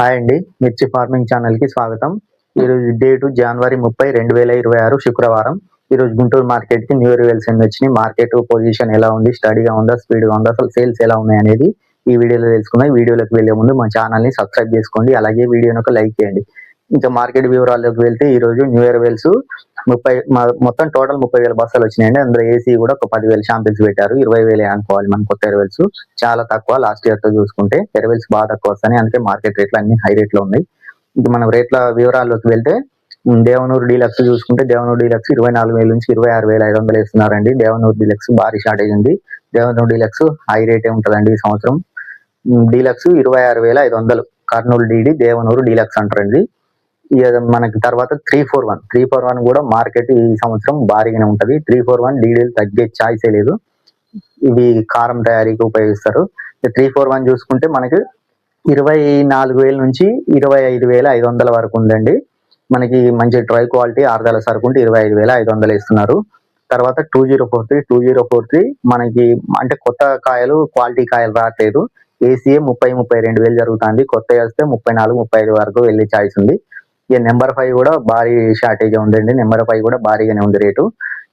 Hi అండి. మిర్చి farming ఛానల్‌కి స్వాగతం. ఈరోజు డేటు జనవరి 30, 2026 శుక్రవారం. ఈరోజు గుంటూరు మార్కెట్‌కి న్యూ అరైవల్స్ ఎన్ని వచ్చినాయి, మార్కెట్ పొజిషన్ ఎలా ఉంది, స్టడీగా ఉందా, స్పీడ్‌గా ఉందా, అసలు సేల్స్ ఎలా ఉన్నాయనేది ఈ వీడియోలో తెలుసుకుందాం. ఈ వీడియోలోకి వెళ్ళే ముందు మా ఛానల్‌ని సబ్స్క్రైబ్ చేసుకోండి. అలాగే వీడియోని ఒక లైక్ చేయండి. ఇంకా మార్కెట్ వివరాల్లోకి వెళ్తే ఈరోజు న్యూ అరైవల్స్ మొత్తం టోటల్ 30,000 బస్తాలు వచ్చినాయండి. అందులో ఏసీ కూడా ఒక 10,000 శాంపిల్స్ పెట్టారు. 20,000 అనుకోవాలి మన కొత్త అరైవల్స్. చాలా తక్కువ లాస్ట్ ఇయర్ తో చూసుకుంటే. అరైవల్స్ బాగా తక్కువ వస్తాయి, అందుకే మార్కెట్ రేట్లు అన్ని హై రేట్ లో ఉన్నాయి. ఇంకా మనం రేట్ల వివరాల్లోకి వెళ్తే దేవనూరు డీలక్స్ చూసుకుంటే దేవనూరు డీలక్స్ 24,000 నుంచి 26,500 వేస్తున్నారండి. దేవనూరు డీలక్స్ భారీ షార్టేజ్ ఉంది. దేవనూరు డీలక్స్ హై రేటే ఉంటుందండి ఈ సంవత్సరం. Deluxe 26,500 Kurnool DD Devanur deluxe అంటారండి. మనకి తర్వాత 341 కూడా మార్కెట్ ఈ సంవత్సరం భారీగానే ఉంటది. 341 డీడీలు తగ్గే ఛాయిసే లేదు. ఇవి కారం తయారీకి ఉపయోగిస్తారు. 341 చూసుకుంటే మనకి 24,000 నుంచి 25,500 వరకు ఉందండి. మనకి మంచి డ్రై క్వాలిటీ ఆరుదల సరుకు ఉంటే 25,500 ఇస్తున్నారు. తర్వాత 2043 మనకి అంటే కొత్త కాయలు క్వాలిటీ కాయలు రావట్లేదు. ఏసీఏ 30-32 జరుగుతుంది. కొత్త వేస్తే 34-35 వరకు వెళ్ళే ఛాయిస్ ఉంది. ఇక నెంబర్ 5 కూడా భారీ షార్టేజ్ ఉందండి. నెంబర్ 5 కూడా భారీగానే ఉంది రేటు.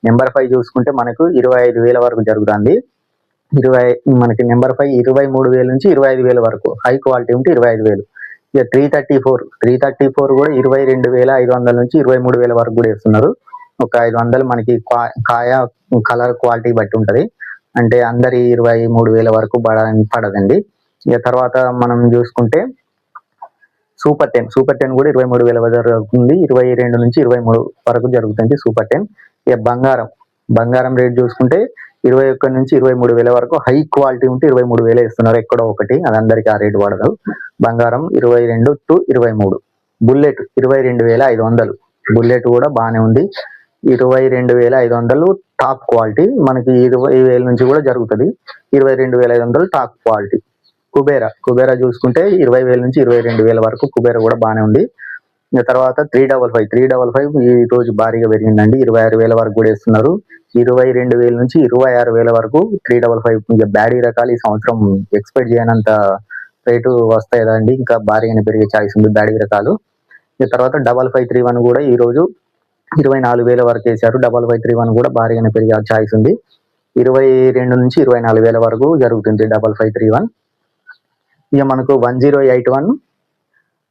నెంబర్ 5 చూసుకుంటే మనకు 25,000 వరకు జరుగుతుంది. మనకి నెంబర్ 5 23,000 నుంచి 25,000 వరకు హై క్వాలిటీ ఉంటే 25,000. ఇక 334 కూడా 22,500 నుంచి 23,000 వరకు కూడా ఇస్తున్నారు. ఒక 500 మనకి కాయ కలర్ క్వాలిటీ బట్టి ఉంటది. అంటే అందరి 23,000 వరకు పడదండి. ఇక తర్వాత మనం చూసుకుంటే సూపర్ 10 కూడా 23,000 జరుగుతుంది. 22 నుంచి 23 వరకు జరుగుతుంది సూపర్ 10. ఇక బంగారం రేట్ చూసుకుంటే 21 నుంచి 23,000 వరకు హై క్వాలిటీ ఉంటే 23,000 ఇస్తున్నారు. ఎక్కడో ఒకటి, అది అందరికి ఆ రేటు పడదు. బంగారం 22 to 23. బుల్లెట్ 22,500. బుల్లెట్ కూడా బాగానే ఉంది. 22,500 టాప్ క్వాలిటీ. మనకి 20,000 నుంచి కూడా జరుగుతుంది. 22,500 టాప్ క్వాలిటీ. కుబేరా చూసుకుంటే 20,000 నుంచి 22,000 వరకు కుబేరా కూడా బాగానే ఉంది. తర్వాత 355 ఈ రోజు భారీగా పెరిగిందండి. 26,000 వరకు కూడా ఇస్తున్నారు. 22,000 నుంచి 26,000 వరకు 355. బ్యాడీ రకాలు ఈ సంవత్సరం ఎక్స్పెక్ట్ చేయనంత రేటు వస్తాయి కదండి. ఇంకా భారీగానే పెరిగే ఛాయిస్ ఉంది బ్యాడీ రకాలు. తర్వాత 5531 కూడా ఈ రోజు 24,000 వరకు వేశారు. 5531 కూడా భారీగానే పెరిగే ఛాయిస్ ఉంది. 22 నుంచి 24,000 వరకు జరుగుతుంది 5531. ఇక మనకు 1081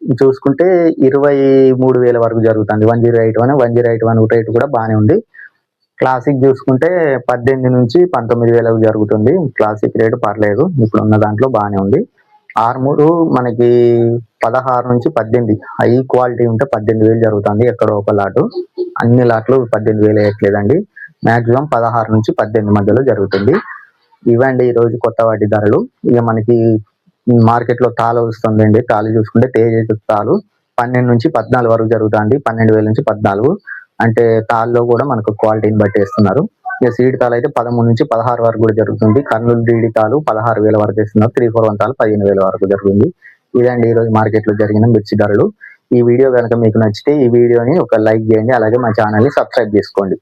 చూసుకుంటే 23,000 వరకు జరుగుతుంది. 1081 రేటు కూడా బాగానే ఉంది. క్లాసిక్ చూసుకుంటే 18 నుంచి 19,000 జరుగుతుంది. క్లాసిక్ రేటు పర్లేదు, ఇప్పుడు ఉన్న దాంట్లో బాగానే ఉంది. ఆర్మూరు మనకి 16 నుంచి 18 హై క్వాలిటీ ఉంటే 18,000 జరుగుతుంది. ఎక్కడో ఒక లాటు, అన్ని లాట్లు 18,000 వేయట్లేదండి. మాక్సిమం 16 నుంచి 18 మధ్యలో జరుగుతుంది. ఇవండి ఈరోజు కొత్త వాటి ధరలు. ఇక మనకి మార్కెట్ లో తాలు వస్తుందండి. తాలు చూసుకుంటే తేజ తాలు 12 నుంచి 14 వరకు జరుగుతుంది. 12,000 నుంచి 14. అంటే తాళ్ళలో కూడా మనకు క్వాలిటీని బట్టి వేస్తున్నారు. ఇక సీడ్ తాలు అయితే 13 నుంచి 16 వరకు కూడా జరుగుతుంది. కర్నూలు డీడీ తాలు 16,000 వరకు ఇస్తున్నారు. 341 తాలు 15,000 వరకు జరుగుతుంది. ఇదండి ఈరోజు మార్కెట్ లో జరిగిన మిర్చి ధరలు. ఈ వీడియో కనుక మీకు నచ్చితే ఈ వీడియోని ఒక లైక్ చేయండి. అలాగే మా ఛానల్ని సబ్స్క్రైబ్ చేసుకోండి.